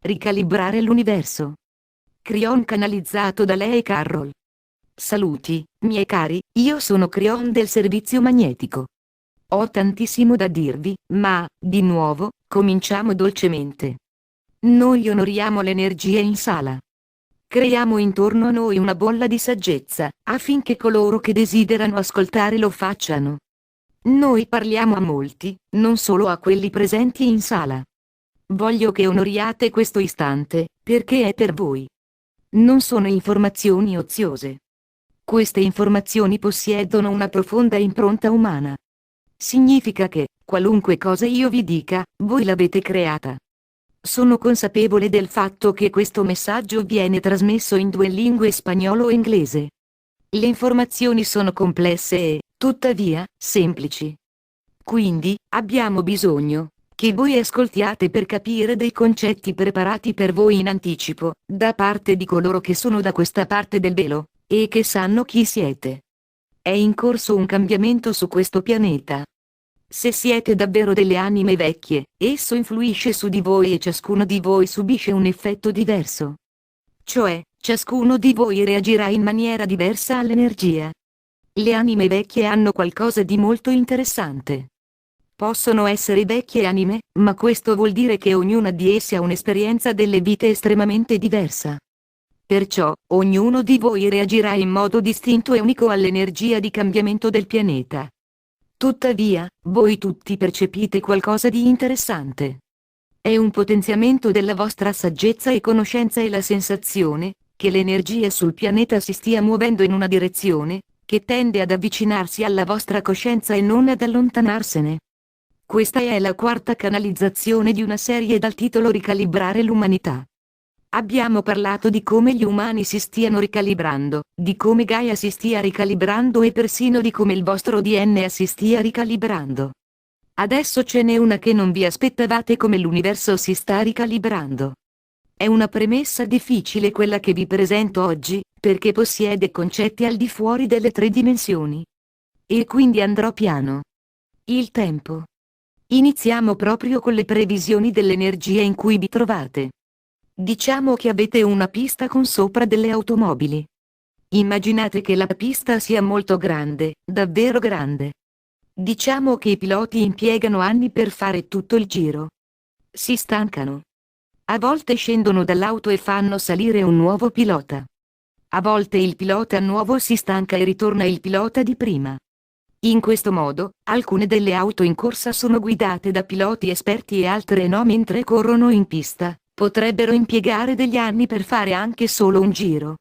Ricalibrare l'universo. Crion canalizzato da lei Carroll. Saluti, miei cari, io sono Crion del servizio magnetico. Ho tantissimo da dirvi, ma, di nuovo, cominciamo dolcemente. Noi onoriamo l'energia in sala. Creiamo intorno a noi una bolla di saggezza, affinché coloro che desiderano ascoltare lo facciano. Noi parliamo a molti, non solo a quelli presenti in sala. Voglio che onoriate questo istante, perché è per voi. Non sono informazioni oziose. Queste informazioni possiedono una profonda impronta umana. Significa che, qualunque cosa io vi dica, voi l'avete creata. Sono consapevole del fatto che questo messaggio viene trasmesso in due lingue, spagnolo e inglese. Le informazioni sono complesse e, tuttavia, semplici. Quindi, abbiamo bisogno che voi ascoltiate per capire dei concetti preparati per voi in anticipo, da parte di coloro che sono da questa parte del velo, e che sanno chi siete. È in corso un cambiamento su questo pianeta. Se siete davvero delle anime vecchie, esso influisce su di voi e ciascuno di voi subisce un effetto diverso. Cioè, ciascuno di voi reagirà in maniera diversa all'energia. Le anime vecchie hanno qualcosa di molto interessante. Possono essere vecchie anime, ma questo vuol dire che ognuna di esse ha un'esperienza delle vite estremamente diversa. Perciò, ognuno di voi reagirà in modo distinto e unico all'energia di cambiamento del pianeta. Tuttavia, voi tutti percepite qualcosa di interessante. È un potenziamento della vostra saggezza e conoscenza e la sensazione che l'energia sul pianeta si stia muovendo in una direzione che tende ad avvicinarsi alla vostra coscienza e non ad allontanarsene. Questa è la quarta canalizzazione di una serie dal titolo Ricalibrare l'umanità. Abbiamo parlato di come gli umani si stiano ricalibrando, di come Gaia si stia ricalibrando e persino di come il vostro DNA si stia ricalibrando. Adesso ce n'è una che non vi aspettavate: come l'universo si sta ricalibrando. È una premessa difficile quella che vi presento oggi, perché possiede concetti al di fuori delle tre dimensioni. E quindi andrò piano. Il tempo. Iniziamo proprio con le previsioni dell'energia in cui vi trovate. Diciamo che avete una pista con sopra delle automobili. Immaginate che la pista sia molto grande, davvero grande. Diciamo che i piloti impiegano anni per fare tutto il giro. Si stancano. A volte scendono dall'auto e fanno salire un nuovo pilota. A volte il pilota nuovo si stanca e ritorna il pilota di prima. In questo modo, alcune delle auto in corsa sono guidate da piloti esperti e altre no mentre corrono in pista. Potrebbero impiegare degli anni per fare anche solo un giro.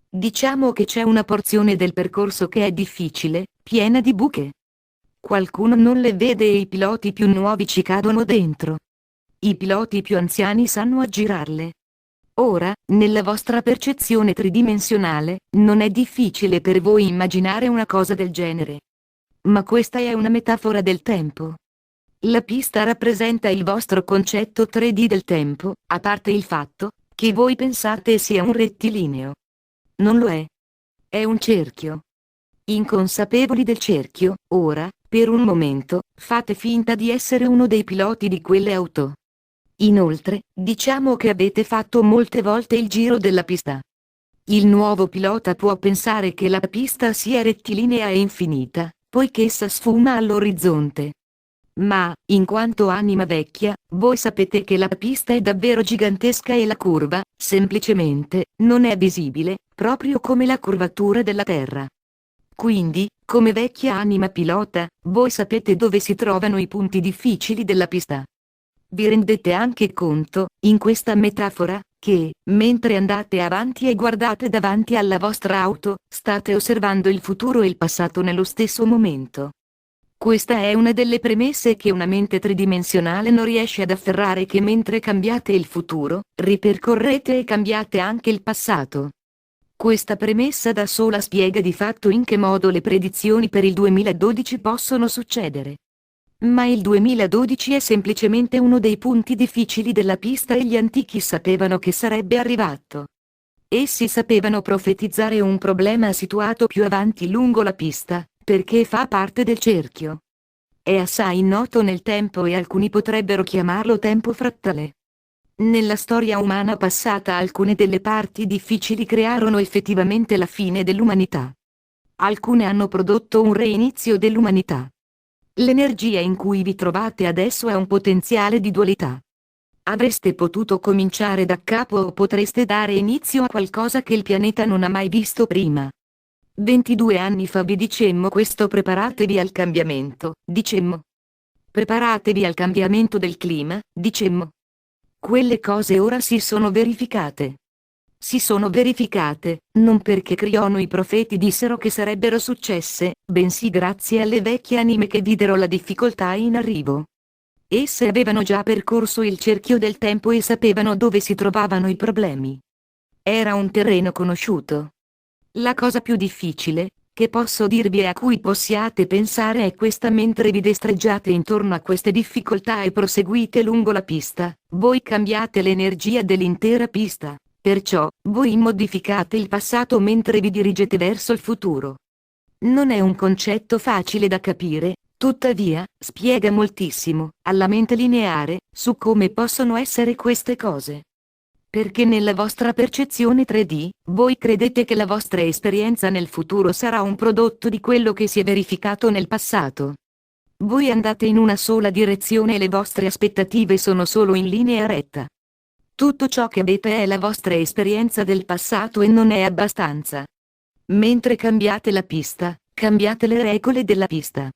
Diciamo che c'è una porzione del percorso che è difficile, piena di buche. Qualcuno non le vede e i piloti più nuovi ci cadono dentro. I piloti più anziani sanno aggirarle. Ora, nella vostra percezione tridimensionale, non è difficile per voi immaginare una cosa del genere. Ma questa è una metafora del tempo. La pista rappresenta il vostro concetto 3D del tempo, a parte il fatto che voi pensate sia un rettilineo. Non lo è. È un cerchio. Inconsapevoli del cerchio, ora, per un momento, fate finta di essere uno dei piloti di quelle auto. Inoltre, diciamo che avete fatto molte volte il giro della pista. Il nuovo pilota può pensare che la pista sia rettilinea e infinita, poiché essa sfuma all'orizzonte. Ma, in quanto anima vecchia, voi sapete che la pista è davvero gigantesca e la curva, semplicemente, non è visibile, proprio come la curvatura della Terra. Quindi, come vecchia anima pilota, voi sapete dove si trovano i punti difficili della pista. Vi rendete anche conto, in questa metafora, che, mentre andate avanti e guardate davanti alla vostra auto, state osservando il futuro e il passato nello stesso momento. Questa è una delle premesse che una mente tridimensionale non riesce ad afferrare: che mentre cambiate il futuro, ripercorrete e cambiate anche il passato. Questa premessa da sola spiega di fatto in che modo le predizioni per il 2012 possono succedere. Ma il 2012 è semplicemente uno dei punti difficili della pista e gli antichi sapevano che sarebbe arrivato. Essi sapevano profetizzare un problema situato più avanti lungo la pista, perché fa parte del cerchio. È assai noto nel tempo e alcuni potrebbero chiamarlo tempo frattale. Nella storia umana passata alcune delle parti difficili crearono effettivamente la fine dell'umanità. Alcune hanno prodotto un reinizio dell'umanità. L'energia in cui vi trovate adesso ha un potenziale di dualità. Avreste potuto cominciare da capo o potreste dare inizio a qualcosa che il pianeta non ha mai visto prima. 22 anni fa vi dicemmo questo: preparatevi al cambiamento, dicemmo. Preparatevi al cambiamento del clima, dicemmo. Quelle cose ora si sono verificate. Si sono verificate, non perché Crion o i profeti dissero che sarebbero successe, bensì grazie alle vecchie anime che videro la difficoltà in arrivo. Esse avevano già percorso il cerchio del tempo e sapevano dove si trovavano i problemi. Era un terreno conosciuto. La cosa più difficile, che posso dirvi e a cui possiate pensare, è questa: mentre vi destreggiate intorno a queste difficoltà e proseguite lungo la pista, voi cambiate l'energia dell'intera pista, perciò, voi modificate il passato mentre vi dirigete verso il futuro. Non è un concetto facile da capire, tuttavia, spiega moltissimo, alla mente lineare, su come possono essere queste cose. Perché nella vostra percezione 3D, voi credete che la vostra esperienza nel futuro sarà un prodotto di quello che si è verificato nel passato. Voi andate in una sola direzione e le vostre aspettative sono solo in linea retta. Tutto ciò che avete è la vostra esperienza del passato e non è abbastanza. Mentre cambiate la pista, cambiate le regole della pista.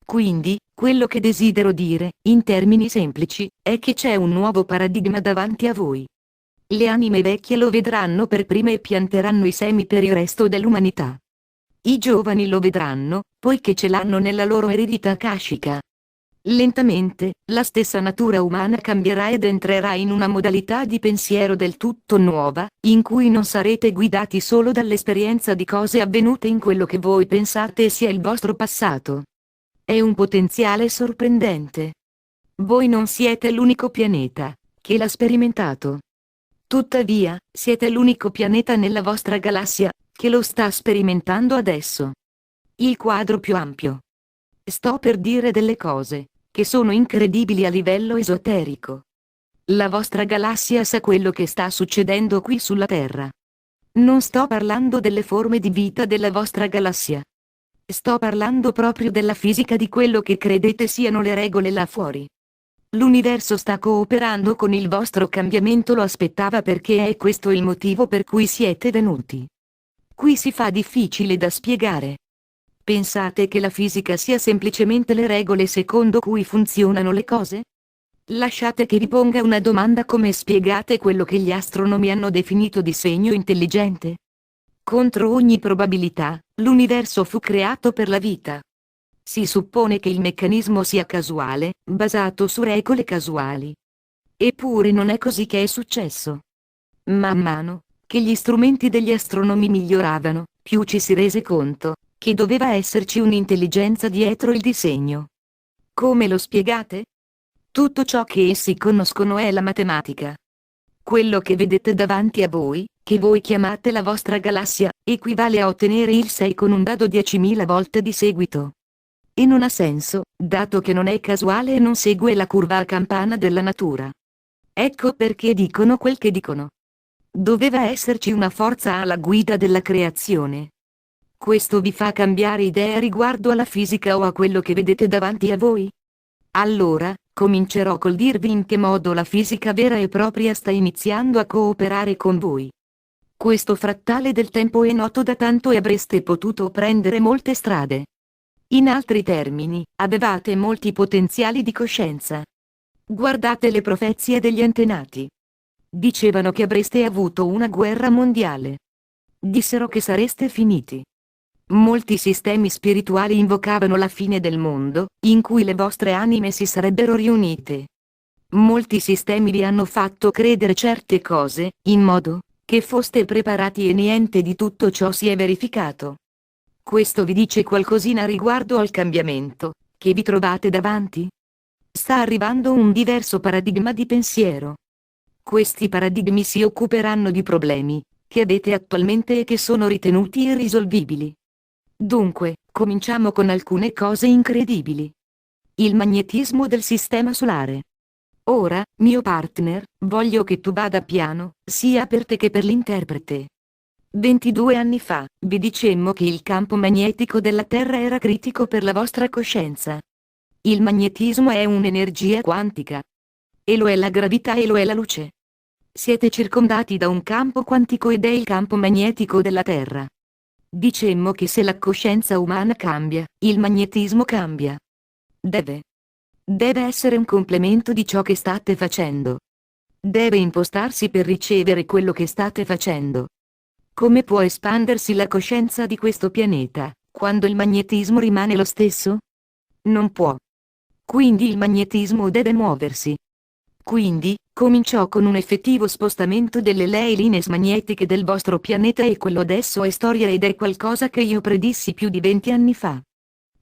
Quindi, quello che desidero dire, in termini semplici, è che c'è un nuovo paradigma davanti a voi. Le anime vecchie lo vedranno per prime e pianteranno i semi per il resto dell'umanità. I giovani lo vedranno, poiché ce l'hanno nella loro eredità akashica. Lentamente, la stessa natura umana cambierà ed entrerà in una modalità di pensiero del tutto nuova, in cui non sarete guidati solo dall'esperienza di cose avvenute in quello che voi pensate sia il vostro passato. È un potenziale sorprendente. Voi non siete l'unico pianeta che l'ha sperimentato. Tuttavia, siete l'unico pianeta nella vostra galassia che lo sta sperimentando adesso. Il quadro più ampio. Sto per dire delle cose che sono incredibili a livello esoterico. La vostra galassia sa quello che sta succedendo qui sulla Terra. Non sto parlando delle forme di vita della vostra galassia. Sto parlando proprio della fisica di quello che credete siano le regole là fuori. L'universo sta cooperando con il vostro cambiamento, lo aspettava, perché è questo il motivo per cui siete venuti. Qui si fa difficile da spiegare. Pensate che la fisica sia semplicemente le regole secondo cui funzionano le cose? Lasciate che vi ponga una domanda: come spiegate quello che gli astronomi hanno definito disegno intelligente? Contro ogni probabilità, l'universo fu creato per la vita. Si suppone che il meccanismo sia casuale, basato su regole casuali. Eppure non è così che è successo. Man mano che gli strumenti degli astronomi miglioravano, più ci si rese conto che doveva esserci un'intelligenza dietro il disegno. Come lo spiegate? Tutto ciò che essi conoscono è la matematica. Quello che vedete davanti a voi, che voi chiamate la vostra galassia, equivale a ottenere il 6 con un dado 10.000 volte di seguito. E non ha senso, dato che non è casuale e non segue la curva a campana della natura. Ecco perché dicono quel che dicono. Doveva esserci una forza alla guida della creazione. Questo vi fa cambiare idea riguardo alla fisica o a quello che vedete davanti a voi? Allora, comincerò col dirvi in che modo la fisica vera e propria sta iniziando a cooperare con voi. Questo frattale del tempo è noto da tanto e avreste potuto prendere molte strade. In altri termini, avevate molti potenziali di coscienza. Guardate le profezie degli antenati. Dicevano che avreste avuto una guerra mondiale. Dissero che sareste finiti. Molti sistemi spirituali invocavano la fine del mondo, in cui le vostre anime si sarebbero riunite. Molti sistemi vi hanno fatto credere certe cose, in modo che foste preparati, e niente di tutto ciò si è verificato. Questo vi dice qualcosina riguardo al cambiamento che vi trovate davanti? Sta arrivando un diverso paradigma di pensiero. Questi paradigmi si occuperanno di problemi che avete attualmente e che sono ritenuti irrisolvibili. Dunque, cominciamo con alcune cose incredibili. Il magnetismo del sistema solare. Ora, mio partner, voglio che tu vada piano, sia per te che per l'interprete. 22 anni fa, vi dicemmo che il campo magnetico della Terra era critico per la vostra coscienza. Il magnetismo è un'energia quantica. E lo è la gravità e lo è la luce. Siete circondati da un campo quantico ed è il campo magnetico della Terra. Dicemmo che se la coscienza umana cambia, il magnetismo cambia. Deve essere un complemento di ciò che state facendo. Deve impostarsi per ricevere quello che state facendo. Come può espandersi la coscienza di questo pianeta, quando il magnetismo rimane lo stesso? Non può. Quindi il magnetismo deve muoversi. Quindi, cominciò con un effettivo spostamento delle linee magnetiche del vostro pianeta e quello adesso è storia ed è qualcosa che io predissi più di 20 anni fa.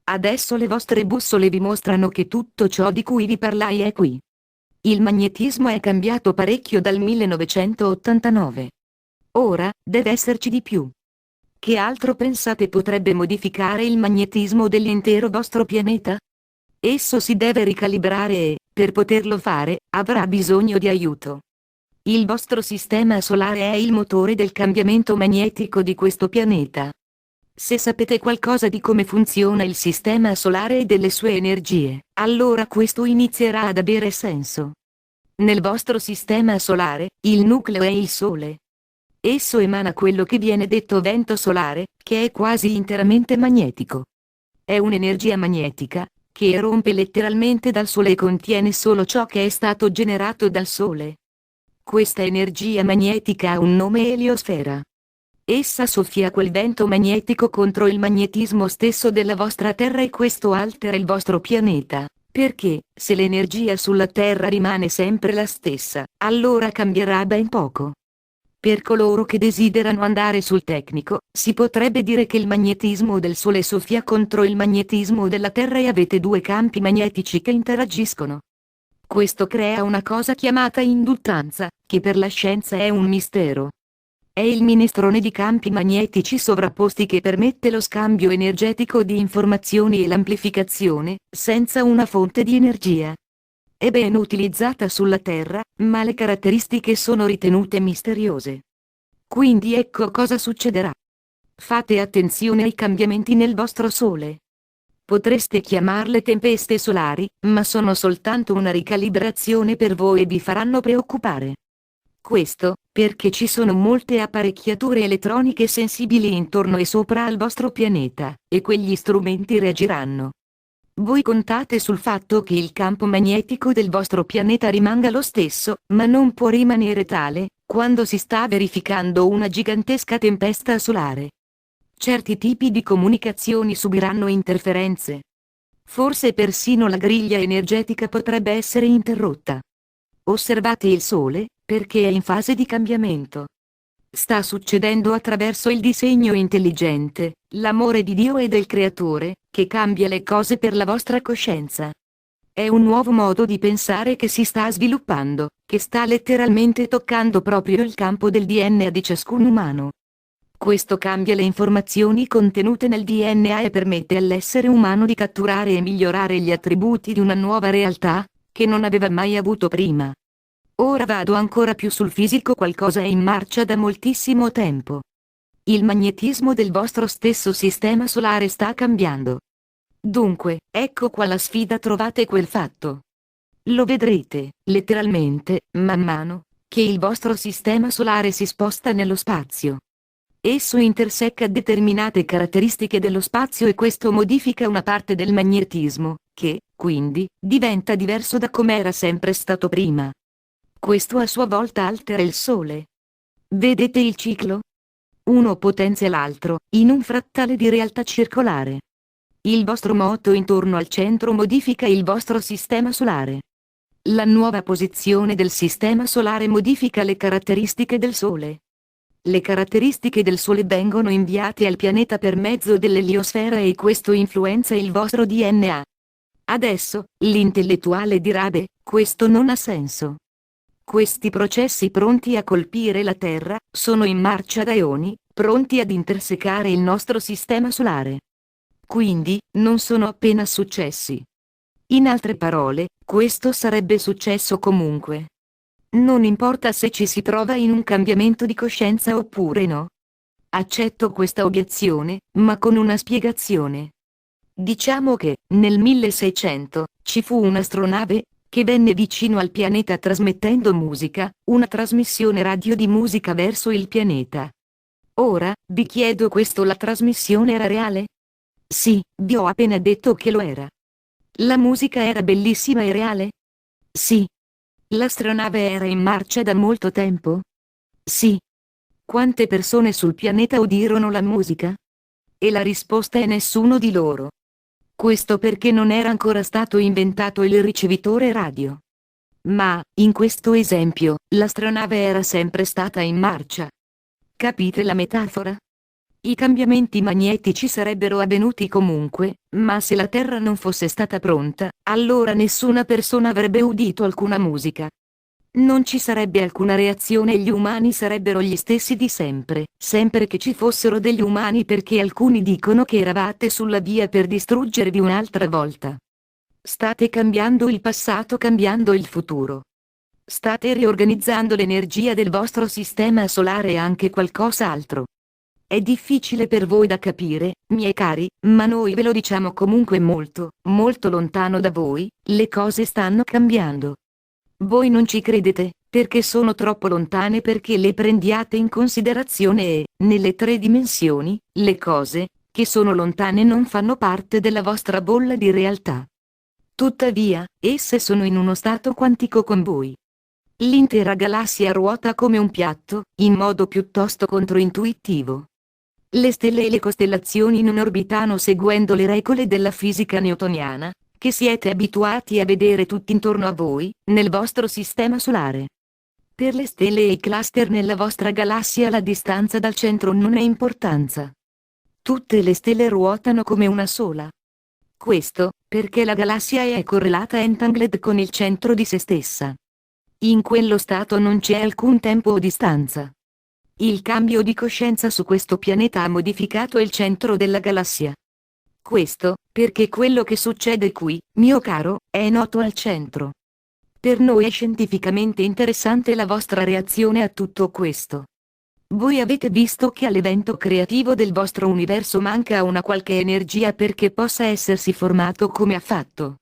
Adesso le vostre bussole vi mostrano che tutto ciò di cui vi parlai è qui. Il magnetismo è cambiato parecchio dal 1989. Ora, deve esserci di più. Che altro pensate potrebbe modificare il magnetismo dell'intero vostro pianeta? Esso si deve ricalibrare e, per poterlo fare, avrà bisogno di aiuto. Il vostro sistema solare è il motore del cambiamento magnetico di questo pianeta. Se sapete qualcosa di come funziona il sistema solare e delle sue energie, allora questo inizierà ad avere senso. Nel vostro sistema solare, il nucleo è il Sole. Esso emana quello che viene detto vento solare, che è quasi interamente magnetico. È un'energia magnetica, che rompe letteralmente dal Sole e contiene solo ciò che è stato generato dal Sole. Questa energia magnetica ha un nome eliosfera. Essa soffia quel vento magnetico contro il magnetismo stesso della vostra Terra e questo altera il vostro pianeta, perché, se l'energia sulla Terra rimane sempre la stessa, allora cambierà ben poco. Per coloro che desiderano andare sul tecnico, si potrebbe dire che il magnetismo del Sole soffia contro il magnetismo della Terra e avete due campi magnetici che interagiscono. Questo crea una cosa chiamata induttanza, che per la scienza è un mistero. È il minestrone di campi magnetici sovrapposti che permette lo scambio energetico di informazioni e l'amplificazione, senza una fonte di energia. È ben utilizzata sulla Terra, ma le caratteristiche sono ritenute misteriose. Quindi ecco cosa succederà. Fate attenzione ai cambiamenti nel vostro Sole. Potreste chiamarle tempeste solari, ma sono soltanto una ricalibrazione per voi e vi faranno preoccupare. Questo, perché ci sono molte apparecchiature elettroniche sensibili intorno e sopra al vostro pianeta, e quegli strumenti reagiranno. Voi contate sul fatto che il campo magnetico del vostro pianeta rimanga lo stesso, ma non può rimanere tale, quando si sta verificando una gigantesca tempesta solare. Certi tipi di comunicazioni subiranno interferenze. Forse persino la griglia energetica potrebbe essere interrotta. Osservate il Sole, perché è in fase di cambiamento. Sta succedendo attraverso il disegno intelligente, l'amore di Dio e del Creatore, che cambia le cose per la vostra coscienza. È un nuovo modo di pensare che si sta sviluppando, che sta letteralmente toccando proprio il campo del DNA di ciascun umano. Questo cambia le informazioni contenute nel DNA e permette all'essere umano di catturare e migliorare gli attributi di una nuova realtà, che non aveva mai avuto prima. Ora vado ancora più sul fisico, qualcosa è in marcia da moltissimo tempo. Il magnetismo del vostro stesso sistema solare sta cambiando. Dunque, ecco qua la sfida, trovate quel fatto. Lo vedrete, letteralmente, man mano, che il vostro sistema solare si sposta nello spazio. Esso intersecca determinate caratteristiche dello spazio e questo modifica una parte del magnetismo, che, quindi, diventa diverso da come era sempre stato prima. Questo a sua volta altera il Sole. Vedete il ciclo? Uno potenzia l'altro, in un frattale di realtà circolare. Il vostro moto intorno al centro modifica il vostro sistema solare. La nuova posizione del sistema solare modifica le caratteristiche del Sole. Le caratteristiche del Sole vengono inviate al pianeta per mezzo dell'eliosfera e questo influenza il vostro DNA. Adesso, l'intellettuale dirà: beh, questo non ha senso. Questi processi pronti a colpire la Terra, sono in marcia da eoni, pronti ad intersecare il nostro sistema solare. Quindi, non sono appena successi. In altre parole, questo sarebbe successo comunque. Non importa se ci si trova in un cambiamento di coscienza oppure no. Accetto questa obiezione, ma con una spiegazione. Diciamo che, nel 1600, ci fu un'astronave, che venne vicino al pianeta trasmettendo musica, una trasmissione radio di musica verso il pianeta. Ora, vi chiedo questo: la trasmissione era reale? Sì, vi ho appena detto che lo era. La musica era bellissima e reale? Sì. L'astronave era in marcia da molto tempo? Sì. Quante persone sul pianeta udirono la musica? E la risposta è nessuno di loro. Questo perché non era ancora stato inventato il ricevitore radio. Ma, in questo esempio, l'astronave era sempre stata in marcia. Capite la metafora? I cambiamenti magnetici sarebbero avvenuti comunque, ma se la Terra non fosse stata pronta, allora nessuna persona avrebbe udito alcuna musica. Non ci sarebbe alcuna reazione e gli umani sarebbero gli stessi di sempre, sempre che ci fossero degli umani, perché alcuni dicono che eravate sulla via per distruggervi un'altra volta. State cambiando il passato cambiando il futuro. State riorganizzando l'energia del vostro sistema solare e anche qualcos'altro. È difficile per voi da capire, miei cari, ma noi ve lo diciamo comunque: molto, molto lontano da voi, le cose stanno cambiando. Voi non ci credete, perché sono troppo lontane perché le prendiate in considerazione e, nelle 3 dimensioni, le cose, che sono lontane non fanno parte della vostra bolla di realtà. Tuttavia, esse sono in uno stato quantico con voi. L'intera galassia ruota come un piatto, in modo piuttosto controintuitivo. Le stelle e le costellazioni non orbitano seguendo le regole della fisica newtoniana, che siete abituati a vedere tutti intorno a voi, nel vostro sistema solare. Per le stelle e i cluster nella vostra galassia la distanza dal centro non ha importanza. Tutte le stelle ruotano come una sola. Questo, perché la galassia è correlata entangled con il centro di se stessa. In quello stato non c'è alcun tempo o distanza. Il cambio di coscienza su questo pianeta ha modificato il centro della galassia. Questo, perché quello che succede qui, mio caro, è noto al centro. Per noi è scientificamente interessante la vostra reazione a tutto questo. Voi avete visto che all'evento creativo del vostro universo manca una qualche energia perché possa essersi formato come ha fatto.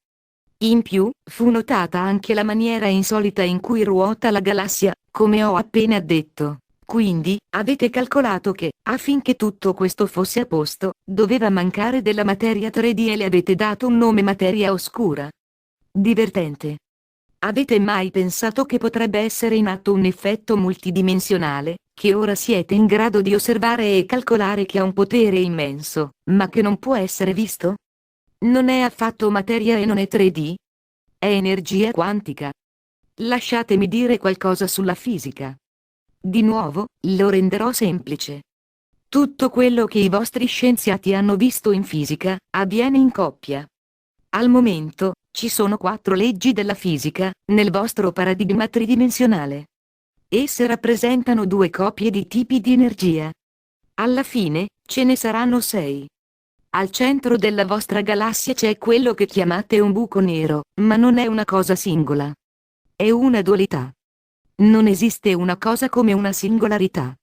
In più, fu notata anche la maniera insolita in cui ruota la galassia, come ho appena detto. Quindi, avete calcolato che, affinché tutto questo fosse a posto, doveva mancare della materia 3D e le avete dato un nome: materia oscura. Divertente. Avete mai pensato che potrebbe essere in atto un effetto multidimensionale, che ora siete in grado di osservare e calcolare, che ha un potere immenso, ma che non può essere visto? Non è affatto materia e non è 3D. È energia quantica. Lasciatemi dire qualcosa sulla fisica. Di nuovo, lo renderò semplice. Tutto quello che i vostri scienziati hanno visto in fisica, avviene in coppia. Al momento, ci sono 4 leggi della fisica, nel vostro paradigma tridimensionale. Esse rappresentano 2 coppie di tipi di energia. Alla fine, ce ne saranno 6. Al centro della vostra galassia c'è quello che chiamate un buco nero, ma non è una cosa singola. È una dualità. Non esiste una cosa come una singolarità.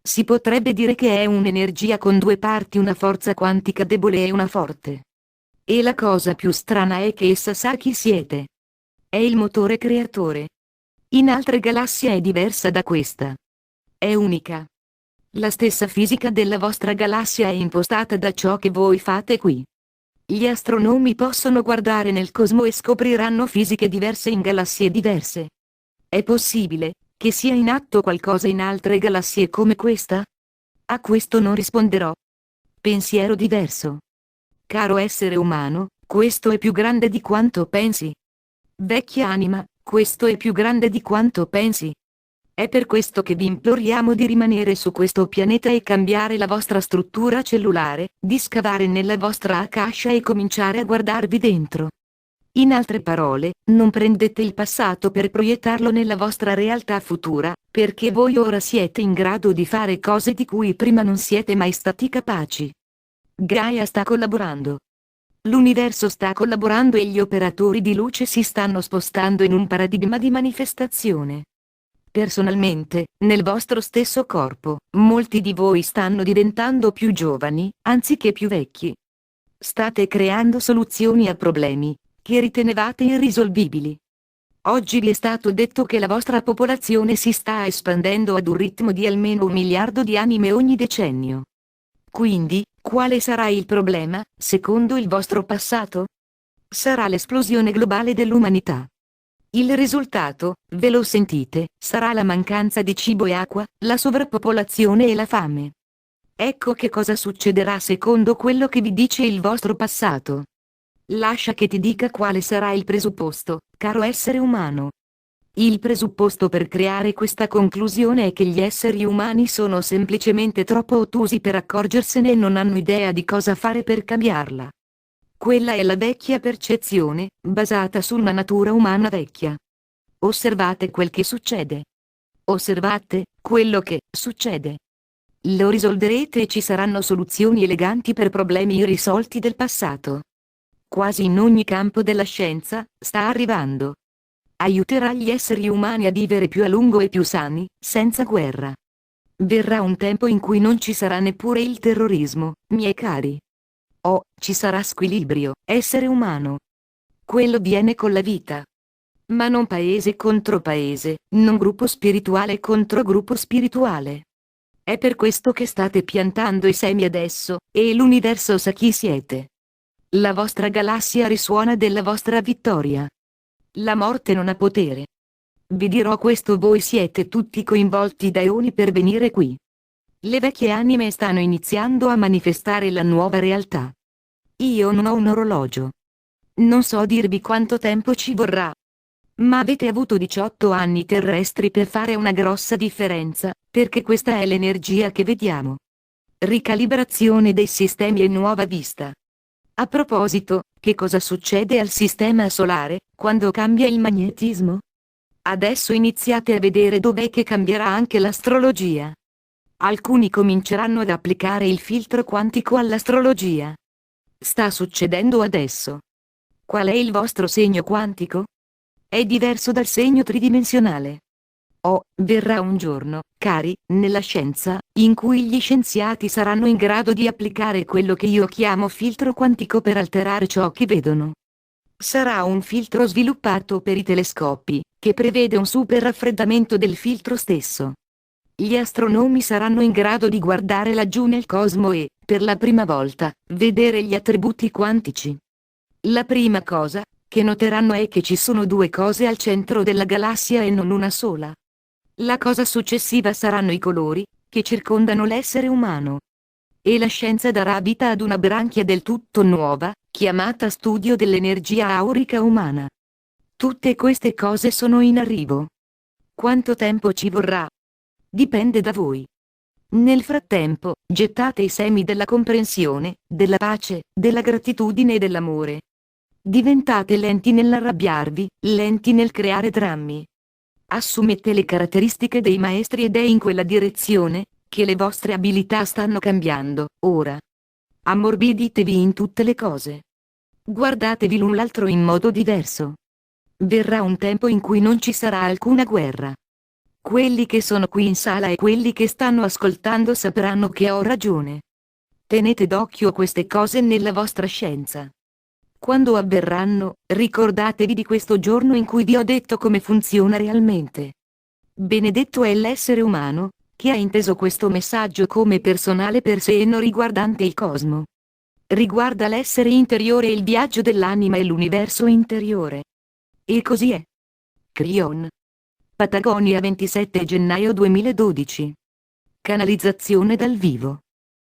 Si potrebbe dire che è un'energia con 2 parti, una forza quantica debole e una forte. E la cosa più strana è che essa sa chi siete. È il motore creatore. In altre galassie è diversa da questa. È unica. La stessa fisica della vostra galassia è impostata da ciò che voi fate qui. Gli astronomi possono guardare nel cosmo e scopriranno fisiche diverse in galassie diverse. È possibile che sia in atto qualcosa in altre galassie come questa? A questo non risponderò. Pensiero diverso. Caro essere umano, questo è più grande di quanto pensi. Vecchia anima, questo è più grande di quanto pensi. È per questo che vi imploriamo di rimanere su questo pianeta e cambiare la vostra struttura cellulare, di scavare nella vostra akasha e cominciare a guardarvi dentro. In altre parole, non prendete il passato per proiettarlo nella vostra realtà futura, perché voi ora siete in grado di fare cose di cui prima non siete mai stati capaci. Gaia sta collaborando. l'universo sta collaborando e gli operatori di luce si stanno spostando in un paradigma di manifestazione. Personalmente, nel vostro stesso corpo, molti di voi stanno diventando più giovani, anziché più vecchi. State creando soluzioni a problemi che ritenevate irrisolvibili. Oggi vi è stato detto che la vostra popolazione si sta espandendo ad un ritmo di almeno 1 miliardo di anime ogni decennio. Quindi, quale sarà il problema, secondo il vostro passato? Sarà l'esplosione globale dell'umanità. Il risultato, ve lo sentite, sarà la mancanza di cibo e acqua, la sovrappopolazione e la fame. Ecco che cosa succederà secondo quello che vi dice il vostro passato. Lascia che ti dica quale sarà il presupposto, caro essere umano. Il presupposto per creare questa conclusione è che gli esseri umani sono semplicemente troppo ottusi per accorgersene e non hanno idea di cosa fare per cambiarla. Quella è la vecchia percezione, basata su una natura umana vecchia. Osservate quel che succede. Osservate quello che succede. Lo risolverete e ci saranno soluzioni eleganti per problemi irrisolti del passato. Quasi in ogni campo della scienza, sta arrivando. Aiuterà gli esseri umani a vivere più a lungo e più sani, senza guerra. Verrà un tempo in cui non ci sarà neppure il terrorismo, miei cari. Oh, ci sarà squilibrio, essere umano. Quello viene con la vita. Ma non paese contro paese, non gruppo spirituale contro gruppo spirituale. È per questo che state piantando i semi adesso, e l'universo sa chi siete. La vostra galassia risuona della vostra vittoria. La morte non ha potere. Vi dirò questo: voi siete tutti coinvolti da eoni per venire qui. Le vecchie anime stanno iniziando a manifestare la nuova realtà. Io non ho un orologio. Non so dirvi quanto tempo ci vorrà. Ma avete avuto 18 anni terrestri per fare una grossa differenza, perché questa è l'energia che vediamo. Ricalibrazione dei sistemi e nuova vista. A proposito, che cosa succede al sistema solare, quando cambia il magnetismo? Adesso iniziate a vedere dov'è che cambierà anche l'astrologia. Alcuni cominceranno ad applicare il filtro quantico all'astrologia. Sta succedendo adesso. Qual è il vostro segno quantico? È diverso dal segno tridimensionale. Oh, verrà un giorno, cari, nella scienza, in cui gli scienziati saranno in grado di applicare quello che io chiamo filtro quantico per alterare ciò che vedono. Sarà un filtro sviluppato per i telescopi, che prevede un super raffreddamento del filtro stesso. Gli astronomi saranno in grado di guardare laggiù nel cosmo e, per la prima volta, vedere gli attributi quantici. La prima cosa che noteranno è che ci sono due cose al centro della galassia e non una sola. La cosa successiva saranno i colori, che circondano l'essere umano. E la scienza darà vita ad una branchia del tutto nuova, chiamata studio dell'energia aurica umana. Tutte queste cose sono in arrivo. Quanto tempo ci vorrà? Dipende da voi. Nel frattempo, gettate i semi della comprensione, della pace, della gratitudine e dell'amore. Diventate lenti nell'arrabbiarvi, lenti nel creare drammi. Assumete le caratteristiche dei maestri ed è in quella direzione che le vostre abilità stanno cambiando, ora. Ammorbiditevi in tutte le cose. Guardatevi l'un l'altro in modo diverso. Verrà un tempo in cui non ci sarà alcuna guerra. Quelli che sono qui in sala e quelli che stanno ascoltando sapranno che ho ragione. Tenete d'occhio queste cose nella vostra scienza. Quando avverranno, ricordatevi di questo giorno in cui vi ho detto come funziona realmente. Benedetto è l'essere umano, che ha inteso questo messaggio come personale per sé e non riguardante il cosmo. Riguarda l'essere interiore e il viaggio dell'anima e l'universo interiore. E così è. Crion. Patagonia 27 gennaio 2012. Canalizzazione dal vivo.